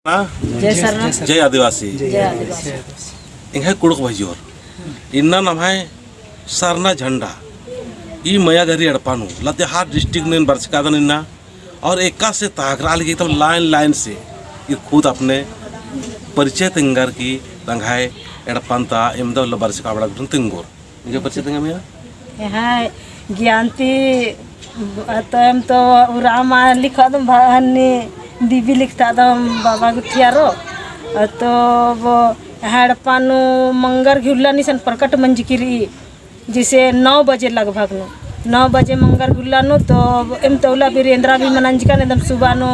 जय आदिवासी इंगे कुड़क भजोर इन्ना नाम है सरना झंडा ई मया घरी अड़पानु लतेहार डिस्ट्रिक्ट ने बरसकादन इन्ना और एका से ताकराल की एकदम लाइन लाइन से ये खुद अपने परिचय तिंगर की तंगाए एड़पानता एमदा ल बरसका बड़ा तिंगोर इनके परिचय तिंगा मिया यहाँ ज्ञानती तम तो रामा लिखा दम भानी दीवी लिखता दम बाबा गुथियारो तो वो हड़पानु मंगर घुल्ला निसन प्रकट मंजकिरी जिसे 9 बजे लगभग नो 9 बजे मंगर घुल्ला नो तो एम तौला वीरेंद्रा भी मनंजिका ने दम सुबह नो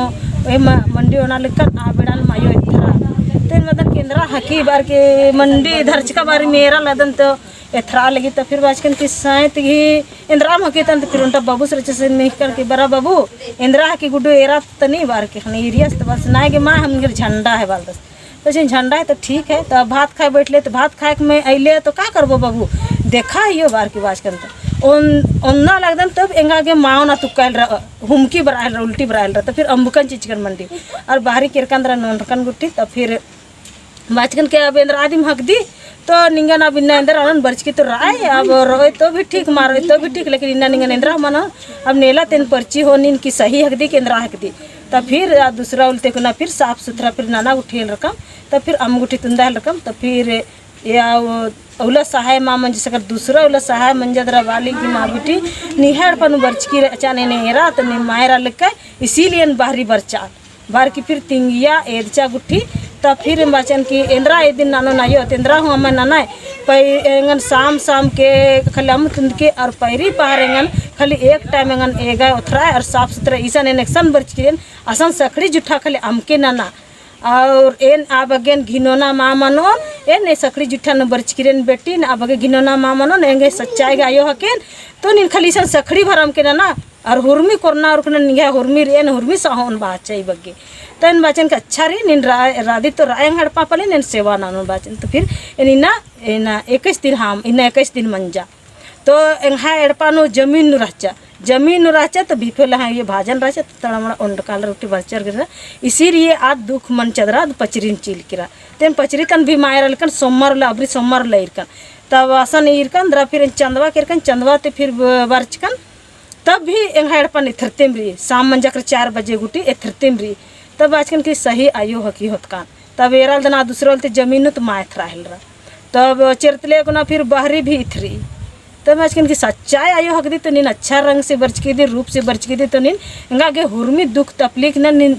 एम मंडी होना लिखन आबेड़ान मायो इधरा तेन मदन केंद्रा हकी बार के मंडी इधर चका बार मेरा लदन तो एथरा लगी तो फिर बाजकन की साइत ही इंद्रा हकी तन फिर उनका बाबू सर से नहीं करके बरा बाबू इंद्रा हकी गुड्डू एरा तनी बार के खने एरिया तो बस ना के माँ हम झंडा है बाल दस तो झंडा है तो ठीक है तो भात खाए बैठले तो भात खाए में अले तो का करबो बाबू देखा हियो बार की बाजकन तो ओन्ना लगदन तब एंगा के माओ ना तुक्कल हुमकी बरायल उल्टी बरायल तो फिर अम्बुकन चिचकन मंडी और बाहरी किरकंदरा नोनकन गुट्टी तो फिर बाजकन के अब इंद्रा आदिम हक दी तो निंगन अब इन्ना इंद्र अनन बर्च की तो राय अब रोए तो भी ठीक मारो तो भी ठीक लेकिन इन्ना निंगन इंद्रा मानो अब नेला तेन पर्ची हो नीन की सही हक दी केंद्रा हक दी तब फिर दूसरा उल्टे को ना फिर साफ सुथरा फिर नाना उठेल रकम तब फिर अमगुठी तुंदा रकम तब फिर या उला सहाय माँ मंज सकर दूसरा उला सहाय मंजदरा वाली की माँ बेटी निहाड़ पन बर्च की अचाने ने हेरा तो ने मायरा लिखा इसीलिए बाहरी बर्चा बाहर की फिर तिंगिया एदचा गुट्ठी तब फिर बचन की इंद्रा ए दिन नानो नायो इंद्रा हूँ मैं नाना पैंगन शाम शाम के खाली अम तुंद के और पैरी पहाड़ेंगन खाली एक टाइम एंगन एगा उथरा और साफ सुथरा ईसन एनेक्शन बर्च की असन सखड़ी जुठा खाली अमके नाना और एन आप अगेन घिनोना माँ मनो एन सकड़ी जुठा न बर्च किरेन बेटी न अब अगे घिनोना माँ मनो नेंगे सच्चाई गायो हकेन तो निन खाली सन सखड़ी भरम के ना और हुरमी कोरना और कने निगा हुरमी रेन हुरमी साहोन बाचाई बगे तो इन बाचन का अच्छा रे निन राधी तो राय हड़पा पले निन सेवा नानो बाचन तो फिर इना इना 21 दिन हम इना 21 दिन मंजा तो एंहा एड़पानो जमीन नु रहचा तो बिफे लहा ये भाजन रहचा तो तड़मड़ा ओंडकाल रोटी बरचर गिरा इसीलिए आज दुख मन चदरा पचरीन चील किरा तेन पचरी तन भी मायर लकन सोमवार ला अबरी सोमवार ला इरकन तब आसन इरकन दरा फिर चंदवा किरकन चंदवा ते फिर बरचकन तब भी एंहा एड़पान इथरतेम री शाम मंजा कर 4 बजे गुटी इथरतेम री तब आजकन की सही आयो हकी होतकान तब एराल दना दूसरा ते जमीन तो माय थराहल रहा तब चिरतले को ना फिर बाहरी भी इथरी तब आजकन की सच्चाई आयो हक दी तो निन अच्छा रंग से बर्च के दी रूप से बर्च के दी तो निन इंगा के हुरमी दुख तकलीफ न निन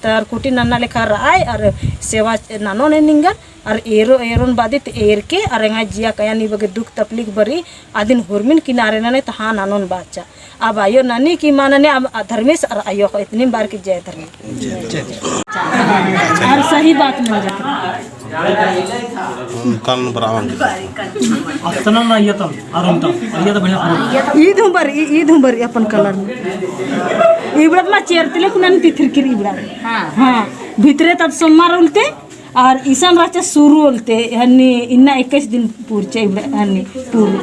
तर कुटी नन्ना लेखा राय और सेवा नानो ने निंगन और एरोन बादित एर के और इंगा जिया कया नी बगे दुख तकलीफ बरी आदिन हुरमिन किनारे न तो हाँ नानोन बाचा अब आयो नानी की मानने अब धर्मेश और आयो इतनी बार की जय धर्म और सही बात न कान बरावन अतना ना ये तम आरंता ये तो बढ़िया ईद हुंबर अपन कलर इबड़त मा चेरतले कुनन तिथिर की इबड़ा हां भीतरे तब सोमवार उलते और ईसान राचा शुरू उलते हन्नी इन्ना 21 दिन पूर्चे हन्नी पूर्व